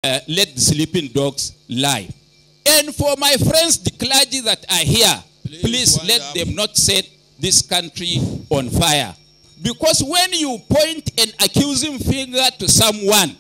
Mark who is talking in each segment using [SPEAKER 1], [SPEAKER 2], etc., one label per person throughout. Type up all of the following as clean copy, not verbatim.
[SPEAKER 1] let the sleeping dogs lie. And for my friends, the clergy that are here, please let them not set this country on fire. Because when you point an accusing finger to someone,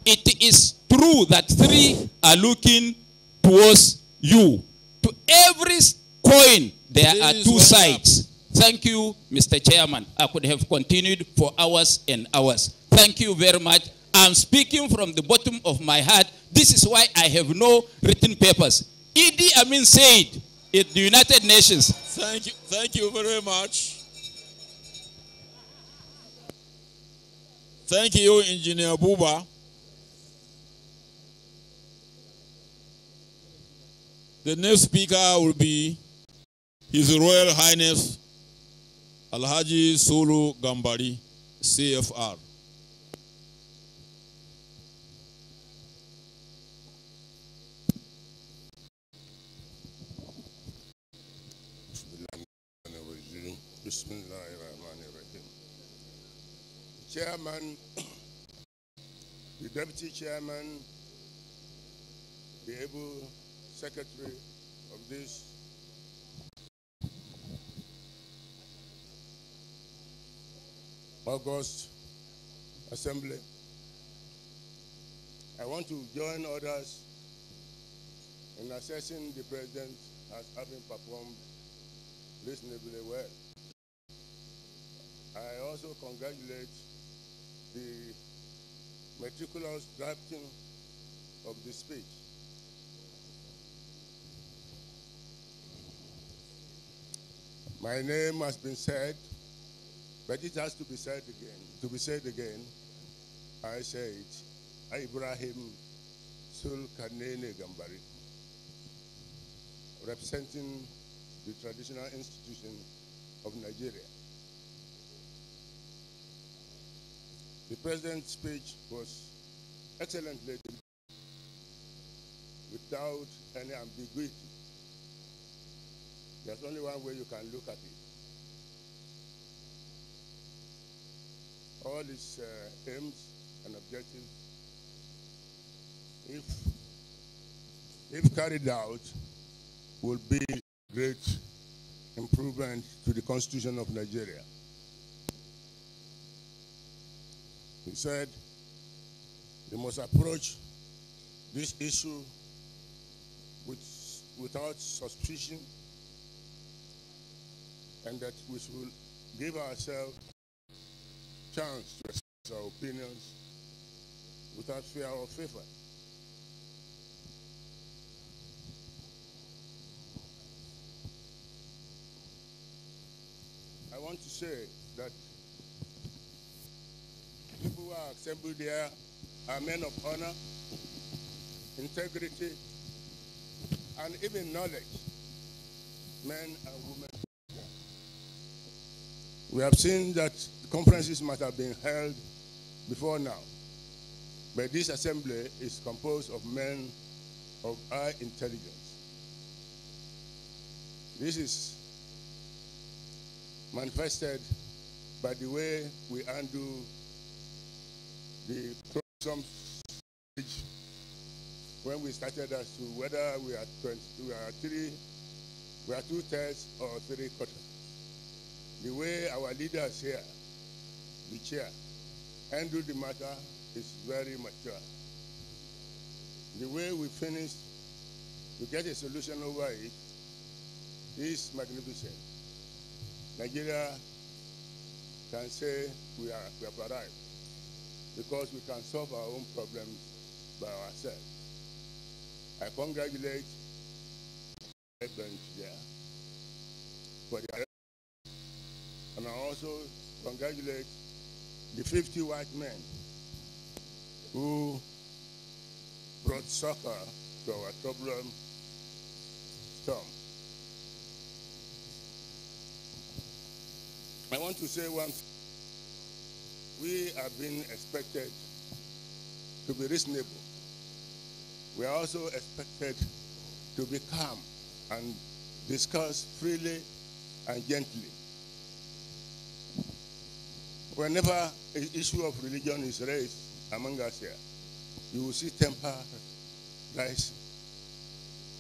[SPEAKER 1] it is true that three are looking towards you. To every coin, there are two sides. Thank you, Mr. Chairman. I could have continued for hours and hours. Thank you very much. I'm speaking from the bottom of my heart. This is why I have no written papers. Idi Amin said at the United Nations.
[SPEAKER 2] Thank you very much. Thank you, Engineer Buba. The next speaker will be His Royal Highness Alhaji Ibrahim Gambari, CFR.
[SPEAKER 3] Chairman, the Deputy Chairman, the able Secretary of this August Assembly, I want to join others in assessing the President as having performed reasonably well. I also congratulate the meticulous drafting of the speech. My name has been said, but it has to be said again. To be said again, I say it, Ibrahim Gambari, representing the traditional institution of Nigeria. The President's speech was excellently delivered, without any ambiguity. There's only one way you can look at it. All its aims and objectives, if carried out, will be great improvement to the Constitution of Nigeria. He said we must approach this issue without suspicion, and that we should give ourselves a chance to express our opinions without fear or favor. I want to say that people who are assembled here are men of honor, integrity, and even knowledge, men and women. We have seen that conferences might have been held before now, but this assembly is composed of men of high intelligence. This is manifested by the way we handle the program stage when we started as to whether we are 2/3 or 3/4. The way our leaders here, the chair, handle the matter is very mature. The way we finished to get a solution over it is magnificent. Nigeria can say we have arrived, because we can solve our own problems by ourselves. I congratulate the bench there for the arrest, and I also congratulate the 50 white men who brought succor to our troubled storm. I want to say one thing. We are being expected to be reasonable. We are also expected to be calm and discuss freely and gently. Whenever an issue of religion is raised among us here, you will see temper rising.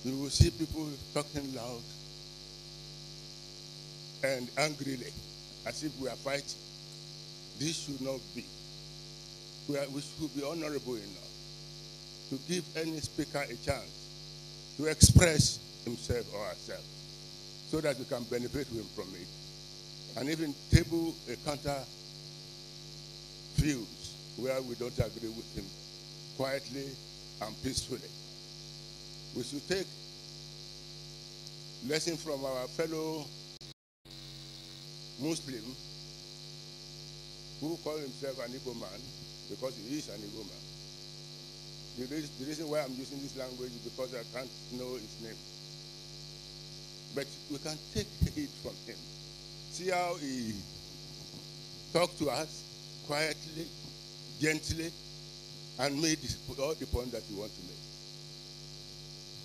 [SPEAKER 3] You will see people talking loud and angrily, as if we are fighting. This should not be. We should be honorable enough to give any speaker a chance to express himself or herself so that we can benefit him from it. And even table a counter views where we don't agree with him quietly and peacefully. We should take lesson from our fellow Muslim who call himself an Igbo man because he is an Igbo man. The reason why I'm using this language is because I can't know his name. But we can take it from him. See how he talked to us quietly, gently, and made all the points that he wants to make.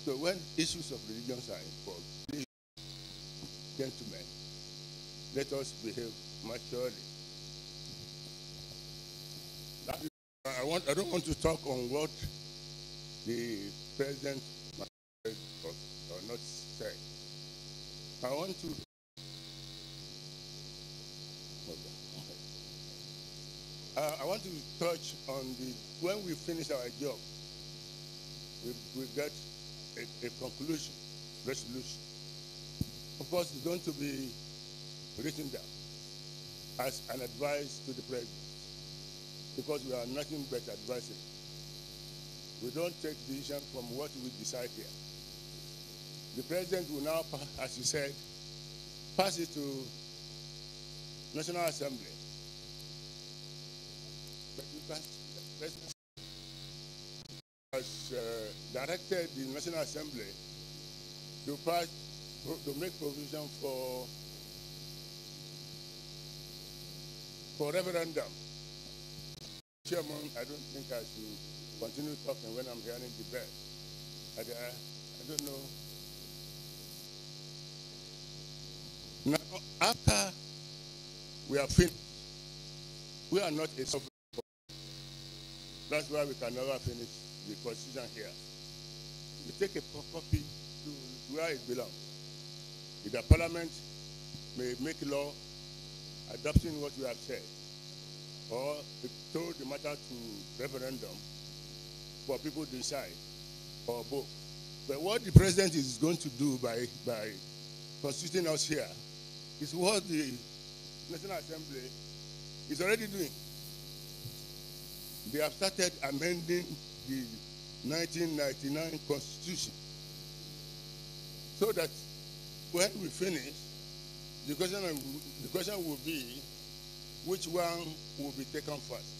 [SPEAKER 3] So when issues of religions are involved, please, gentlemen, let us behave maturely. I don't want to talk on what the president might have said or not said. I want to touch on when we finish our job, we get a conclusion, resolution. Of course, it's going to be written down as an advice to the president, because we are nothing but advising. We don't take decision from what we decide here. The president will now, as he said, pass it to National Assembly. But you can, President has directed the National Assembly to make provision for referendum. Chairman, I don't think I should continue talking when I'm hearing the bell. I don't know. Now, after we are finished, we are not a sovereign body. That's why we can never finish the constitution here. We take a copy to where it belongs. The Parliament may make law adopting what we have said, or throw the matter to referendum for people to decide, or both. But what the president is going to do by constituting us here is what the National Assembly is already doing. They have started amending the 1999 Constitution so that when we finish, the question will be which one will be taken first.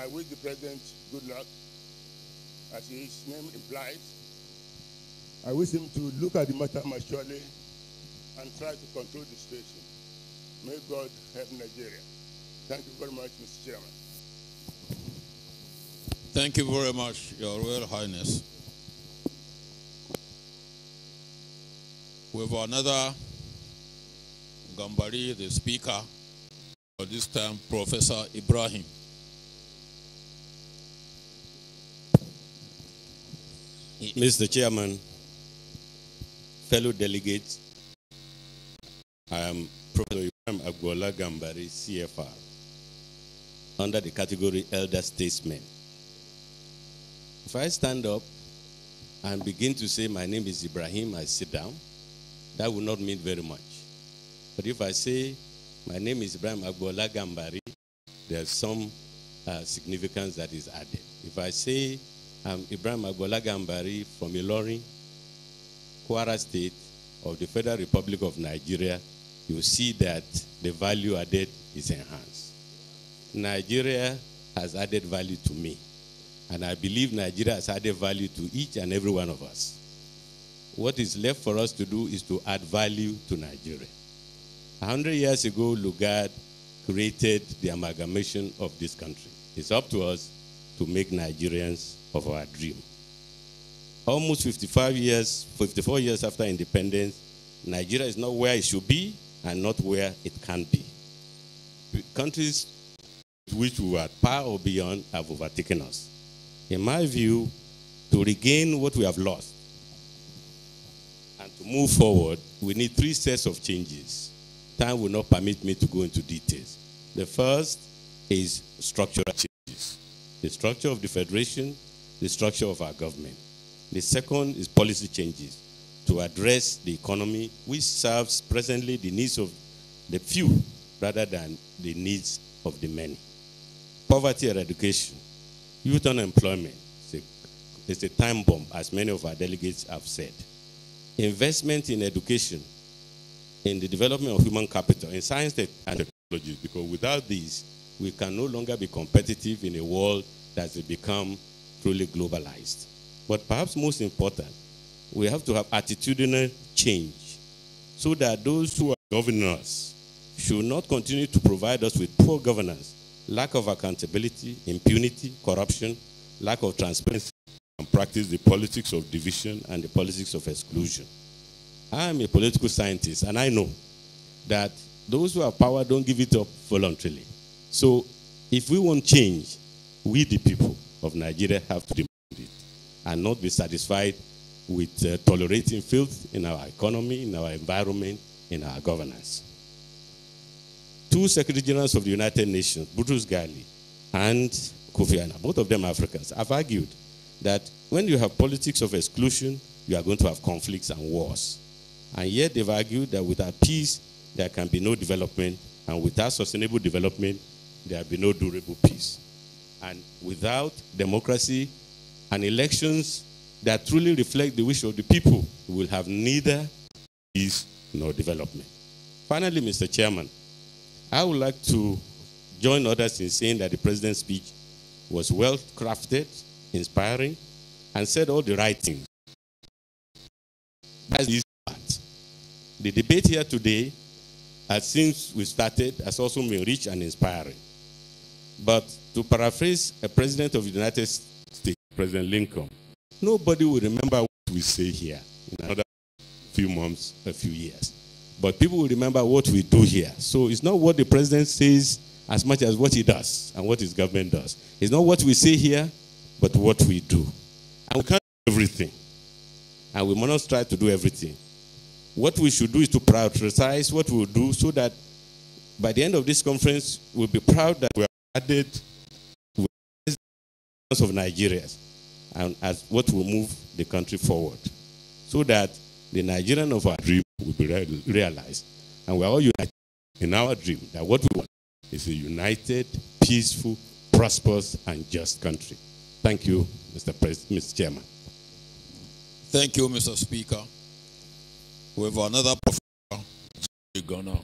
[SPEAKER 3] I wish the president good luck, as his name implies. I wish him to look at the matter maturely and try to control the situation. May God help Nigeria. Thank you very much, Mr. Chairman.
[SPEAKER 2] Thank you very much, Your Royal Highness. We have another Gambari, the speaker, this time Professor Ibrahim.
[SPEAKER 4] Mr. Chairman, fellow delegates, I am Professor Ibrahim Gambari, CFR, under the category Elder Statesmen. If I stand up and begin to say my name is Ibrahim, I sit down, that will not mean very much. But if I say my name is Ibrahim Gambari, there's some significance that is added. If I say I'm Ibrahim Gambari from Ilorin, Kwara State of the Federal Republic of Nigeria, you see that the value added is enhanced. Nigeria has added value to me, and I believe Nigeria has added value to each and every one of us. What is left for us to do is to add value to Nigeria. 100 years ago, Lugard created the amalgamation of this country. It's up to us to make Nigerians of our dream. Almost 54 years after independence, Nigeria is not where it should be and not where it can be. Countries which we were at par or beyond have overtaken us. In my view, to regain what we have lost and to move forward, we need 3 sets of changes. Time will not permit me to go into details. The first is structural changes. The structure of the federation, the structure of our government. The second is policy changes to address the economy, which serves presently the needs of the few rather than the needs of the many. Poverty eradication, youth unemployment is a time bomb, as many of our delegates have said. Investment in education, in the development of human capital, in science and technology, because without these, we can no longer be competitive in a world that has become truly globalized. But perhaps most important, we have to have attitudinal change so that those who are governing us should not continue to provide us with poor governance, lack of accountability, impunity, corruption, lack of transparency, and practice the politics of division and the politics of exclusion. I am a political scientist, and I know that those who have power don't give it up voluntarily. So if we want change, we the people of Nigeria have to demand it and not be satisfied with tolerating filth in our economy, in our environment, in our governance. 2 Secretary Generals of the United Nations, Boutros Ghali and Kofi Annan, both of them Africans, have argued that when you have politics of exclusion, you are going to have conflicts and wars. And yet they've argued that without peace, there can be no development, and without sustainable development, there will be no durable peace. And without democracy and elections that truly reflect the wish of the people, we will have neither peace nor development. Finally, Mr. Chairman, I would like to join others in saying that the president's speech was well crafted, inspiring, and said all the right things. That's the easy part. The debate here today, since we started, has also been rich and inspiring. But to paraphrase a president of the United States, President Lincoln, nobody will remember what we say here in another few months, a few years. But people will remember what we do here. So it's not what the president says as much as what he does and what his government does. It's not what we say here, but what we do. And we can't do everything. And we must try to do everything. What we should do is to prioritize what we will do so that by the end of this conference, we'll be proud that we have added of Nigerians and as what will move the country forward so that the Nigerian of our dream will be realized. And we're all united in our dream that what we want is a united, peaceful, prosperous, and just country. Thank you, Mr. Chairman.
[SPEAKER 2] Thank you, Mr. Speaker. We have another professor, Jerry Gana.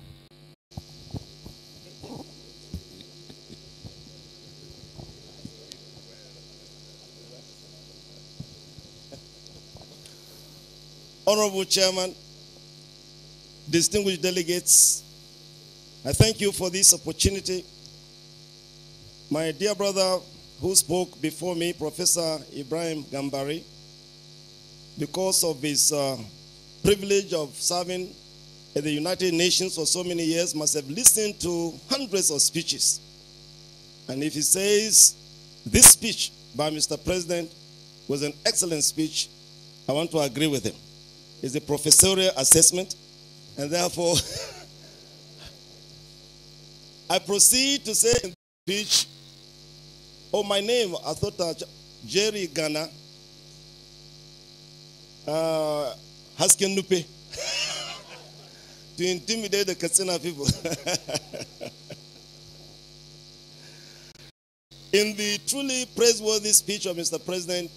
[SPEAKER 5] Honorable Chairman, distinguished delegates, I thank you for this opportunity. My dear brother who spoke before me, Professor Ibrahim Gambari, because of his privilege of serving at the United Nations for so many years, must have listened to hundreds of speeches. And if he says this speech by Mr. President was an excellent speech, I want to agree with him. It's a professorial assessment, and therefore I proceed to say in the speech, oh, my name, I thought Jerry Gana, Hasken Nupe, to intimidate the Katsina people. In the truly praiseworthy speech of Mr. President,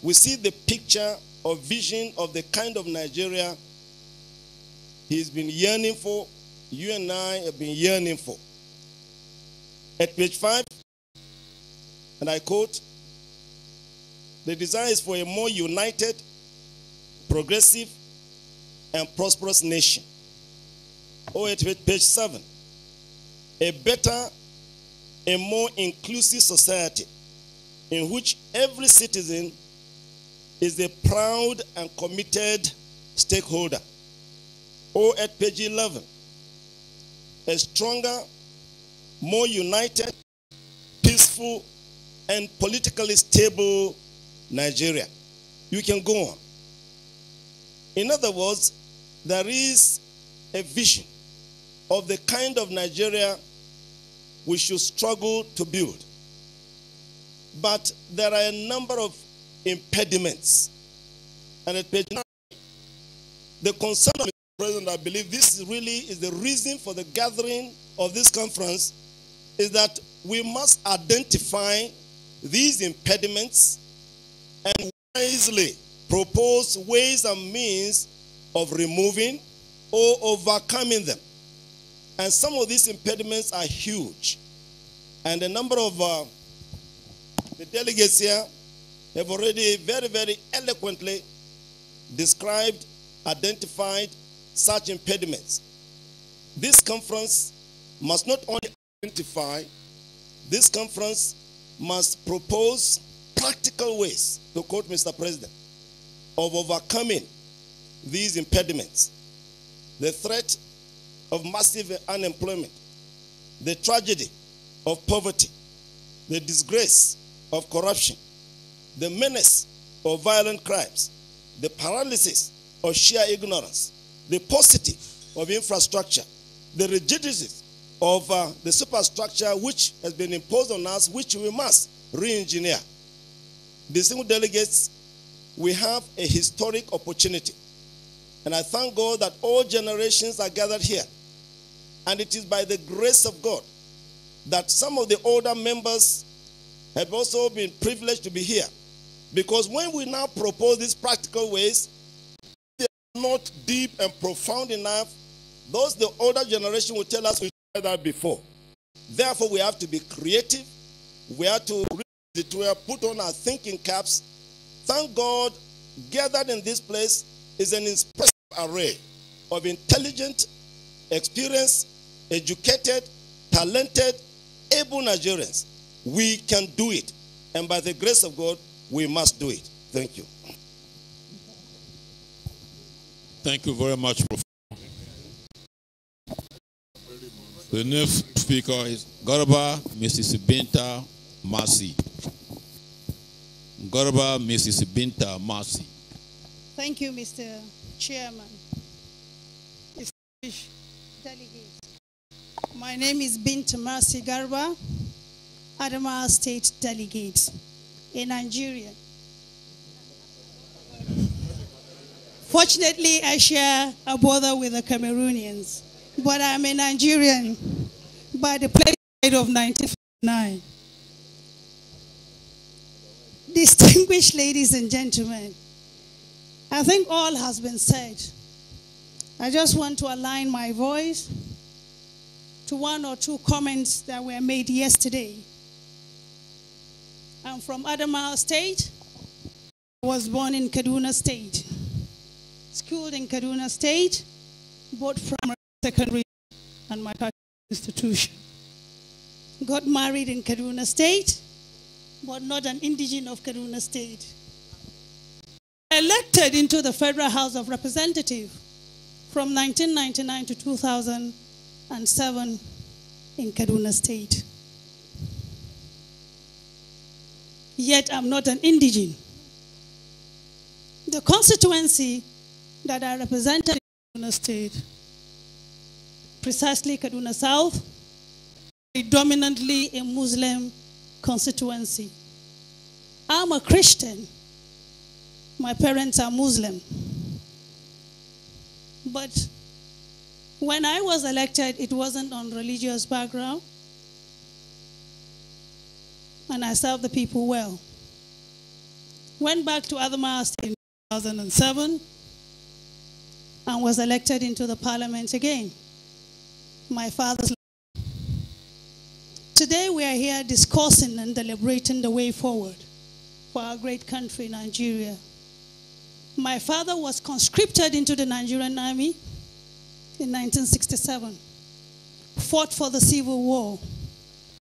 [SPEAKER 5] we see the picture or vision of the kind of Nigeria he's been yearning for, you and I have been yearning for. At page 5, and I quote, the desire is for a more united, progressive, and prosperous nation. Or at page 7, a better and more inclusive society in which every citizen is a proud and committed stakeholder. Or at page 11, a stronger, more united, peaceful, and politically stable Nigeria. You can go on. In other words, there is a vision of the kind of Nigeria we should struggle to build. But there are a number of impediments. And at page 9, the concern of the President, I believe this really is the reason for the gathering of this conference, is that we must identify these impediments and wisely propose ways and means of removing or overcoming them. And some of these impediments are huge. And a number of the delegates here have already very, very eloquently described, identified such impediments. This conference must not only identify, this conference must propose practical ways, to quote Mr. President, of overcoming these impediments. The threat of massive unemployment, the tragedy of poverty, the disgrace of corruption, the menace of violent crimes, the paralysis of sheer ignorance, the paucity of infrastructure, the rigidities of the superstructure which has been imposed on us, which we must re-engineer. Distinguished delegates, we have a historic opportunity. And I thank God that all generations are gathered here. And it is by the grace of God that some of the older members have also been privileged to be here. Because when we now propose these practical ways, they are not deep and profound enough. Those the older generation will tell us we tried that before. Therefore, we have to be creative. We have to put on our thinking caps. Thank God, gathered in this place is an impressive array of intelligent, experienced, educated, talented, able Nigerians. We can do it. And by the grace of God, we must do it. Thank you.
[SPEAKER 2] Thank you very much, Prof. The next speaker is Garba Mrs. Binta Masi. Garba Mrs. Binta Masi.
[SPEAKER 6] Thank you, Mr. Chairman. Distinguished delegates. My name is Binta Masi Garba, Adamawa State Delegate in Nigeria. Fortunately, I share a border with the Cameroonians, but I'm a Nigerian by the place of 1959. Distinguished ladies and gentlemen, I think all has been said. I just want to align my voice to one or two comments that were made yesterday. I'm from Adamawa State. I was born in Kaduna State. Schooled in Kaduna State, both primary and secondary, and my institution. Got married in Kaduna State, but not an indigenous of Kaduna State. Elected into the Federal House of Representatives from 1999 to 2007 in Kaduna State. Yet I'm not an indigene. The constituency that I represented in Kaduna State, precisely Kaduna South, predominantly a Muslim constituency. I'm a Christian. My parents are Muslim. But when I was elected, it wasn't on religious background. And I served the people well. Went back to Adamawa State in 2007 and was elected into the parliament again. My father's. Today we are here discussing and deliberating the way forward for our great country, Nigeria. My father was conscripted into the Nigerian army in 1967, fought for the Civil War,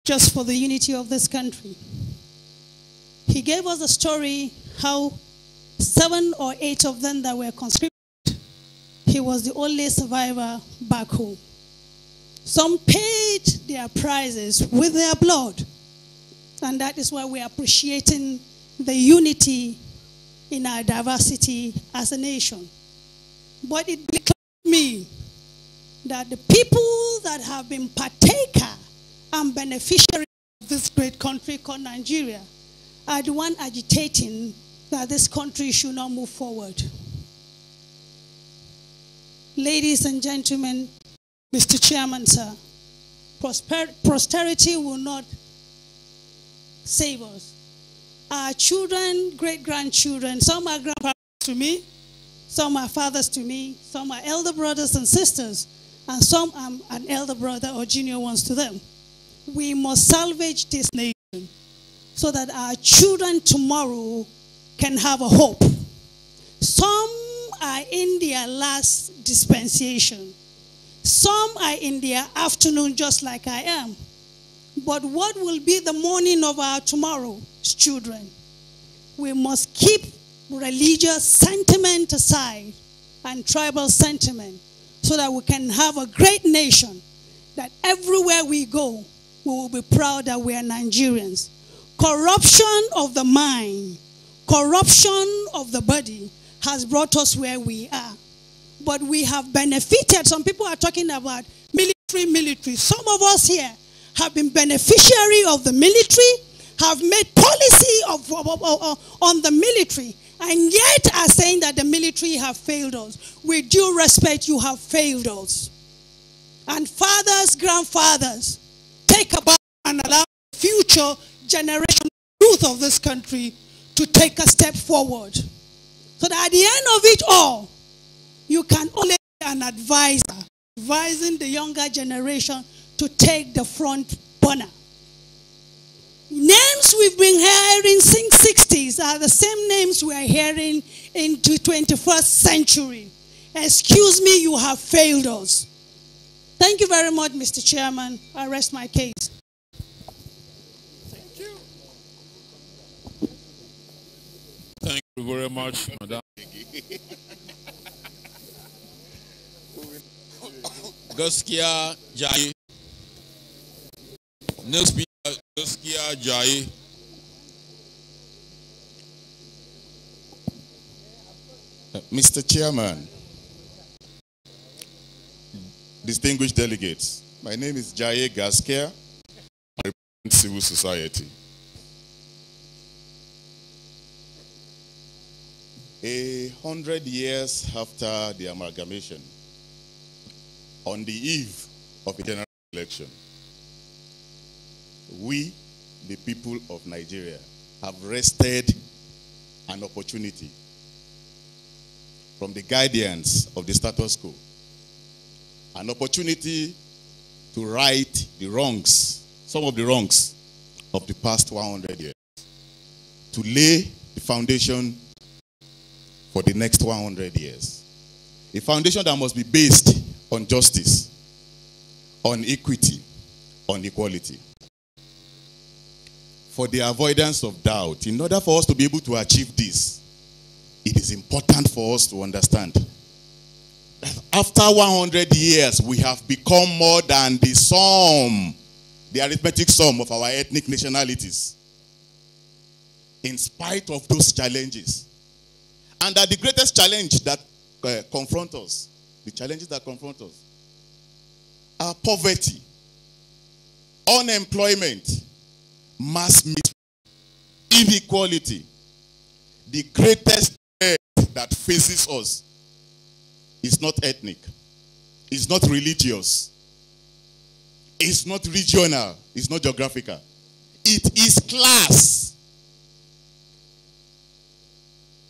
[SPEAKER 6] just for the unity of this country. He gave us a story how 7 or 8 of them that were conscripted, he was the only survivor back home. Some paid their prices with their blood. And that is why we are appreciating the unity in our diversity as a nation. But it becomes me that the people that have been partaker and beneficiary of this great country called Nigeria are the one agitating that this country should not move forward. Ladies and gentlemen, Mr. Chairman, sir, posterity will not save us. Our children, great-grandchildren, some are grandfathers to me, some are fathers to me, some are elder brothers and sisters, and some I'm an elder brother or junior ones to them. We must salvage this nation so that our children tomorrow can have a hope. Some are in their last dispensation. Some are in their afternoon just like I am. But what will be the morning of our tomorrow's children? We must keep religious sentiment aside and tribal sentiment so that we can have a great nation that everywhere we go, we will be proud that we are Nigerians. Corruption of the mind, corruption of the body has brought us where we are. But we have benefited. Some people are talking about military. Some of us here have been beneficiary of the military, have made policy on the military, and yet are saying that the military have failed us. With due respect, you have failed us. And fathers, grandfathers, take about and allow the future generation youth of this country to take a step forward. So that at the end of it all, you can only be an advisor, advising the younger generation to take the front burner. Names we've been hearing since 60s are the same names we are hearing into 21st century. Excuse me, you have failed us. Thank you very much, Mr. Chairman. I rest my case.
[SPEAKER 2] Thank you. Thank you very much, Madam. Gaskiya Jaye. Next speaker, Gaskiya Jaye.
[SPEAKER 7] Mr. Chairman, distinguished delegates, my name is Jaye Gaskia. I represent civil society. 100 years after the amalgamation, on the eve of a general election, we, the people of Nigeria, have wrested an opportunity from the guardians of the status quo, an opportunity to right the wrongs, some of the wrongs of the past 100 years, to lay the foundation for the next 100 years. A foundation that must be based on justice, on equity, on equality. For the avoidance of doubt, in order for us to be able to achieve this, it is important for us to understand that after 100 years, we have become more than the sum, the arithmetic sum of our ethnic nationalities. In spite of those challenges. And that the greatest challenge that confront us, the challenges that confront us, are poverty, unemployment, mass misery, inequality. The greatest threat that faces us is not ethnic, it's not religious, it's not regional, it's not geographical. It is class.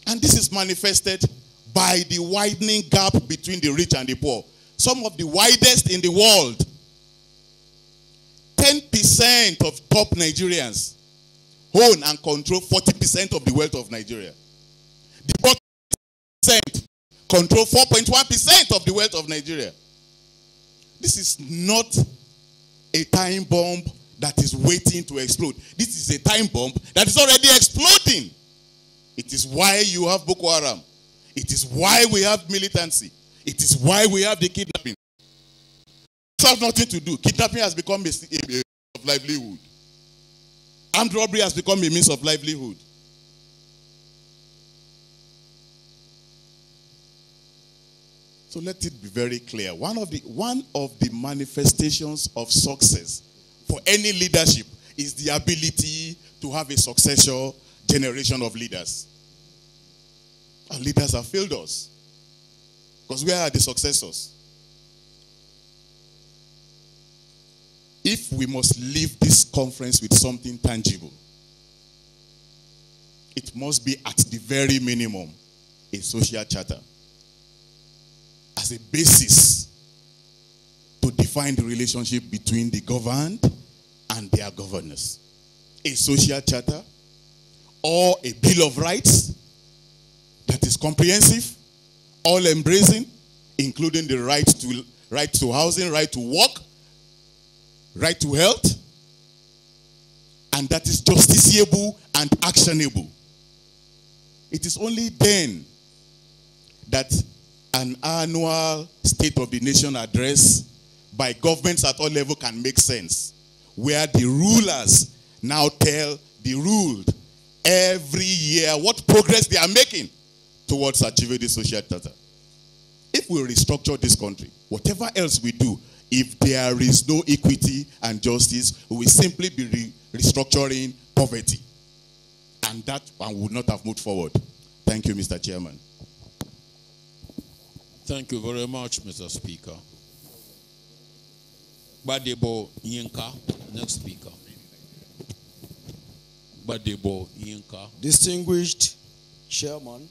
[SPEAKER 7] And this is manifested by the widening gap between the rich and the poor. Some of the widest in the world. 10% of top Nigerians own and control 40% of the wealth of Nigeria. The bottom 10% control 4.1% of the wealth of Nigeria. This is not a time bomb that is waiting to explode. This is a time bomb that is already exploding. It is why you have Boko Haram. It is why we have militancy. It is why we have the kidnapping. This has nothing to do. Kidnapping has become a of livelihood. Armed robbery has become a means of livelihood. So let it be very clear. One of the manifestations of success for any leadership is the ability to have a successor generation of leaders. Our leaders have failed us. Because where are the successors? If we must leave this conference with something tangible, it must be at the very minimum a social charter as a basis to define the relationship between the governed and their governors. A social charter or a Bill of Rights that is comprehensive, all-embracing, including the right to housing, right to work, right to health, and that is justiciable and actionable. It is only then that an annual State of the Nation address by governments at all levels can make sense, where the rulers now tell the ruled every year what progress they are making towards achieving the social charter. If we restructure this country, whatever else we do, if there is no equity and justice, we will simply be restructuring poverty. And that one would not have moved forward. Thank you, Mr. Chairman.
[SPEAKER 2] Thank you very much, Mr. Speaker. Badebo Yinka, next speaker. Badebo Yinka.
[SPEAKER 8] Distinguished Chairman,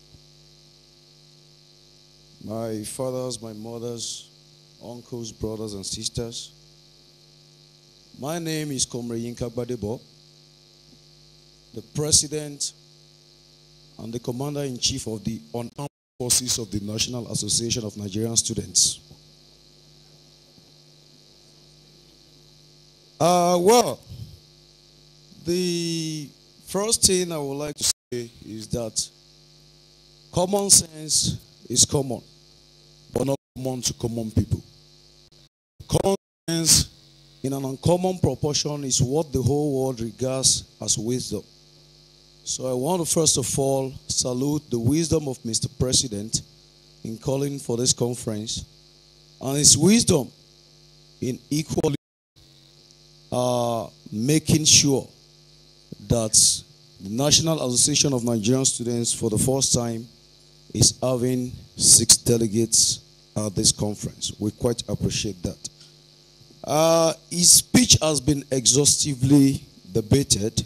[SPEAKER 8] my fathers, my mothers, uncles, brothers, and sisters. My name is Comrade Yinka Badebo, the President and the Commander-in-Chief of the Unarmed Forces of the National Association of Nigerian Students. Well, the first thing I would like to say is that common sense is common, but not common to common people. Common sense in an uncommon proportion is what the whole world regards as wisdom. So I want to first of all salute the wisdom of Mr. President in calling for this conference and his wisdom in equally making sure that the National Association of Nigerian Students for the first time is having 6 delegates at this conference. We quite appreciate that. His speech has been exhaustively debated,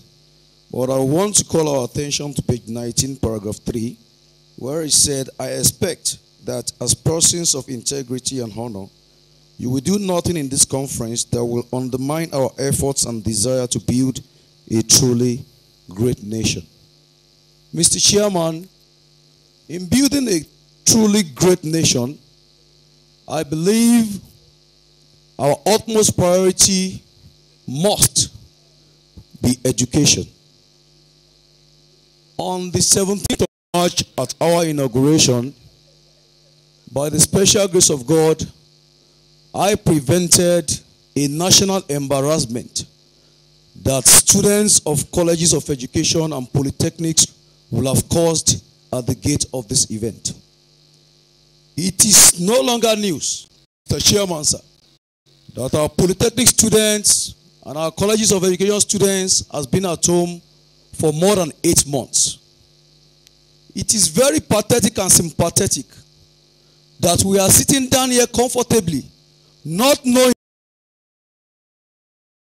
[SPEAKER 8] but I want to call our attention to page 19, paragraph 3, where he said, I expect that as persons of integrity and honor, you will do nothing in this conference that will undermine our efforts and desire to build a truly great nation. Mr. Chairman, in building a truly great nation, I believe our utmost priority must be education. On the 17th of March at our inauguration, by the special grace of God, I prevented a national embarrassment that students of colleges of education and polytechnics will have caused at the gate of this event. It is no longer news, Mr. Chairman, sir, that our polytechnic students and our colleges of education students has been at home for more than 8 months. It is very pathetic and sympathetic that we are sitting down here comfortably, not knowing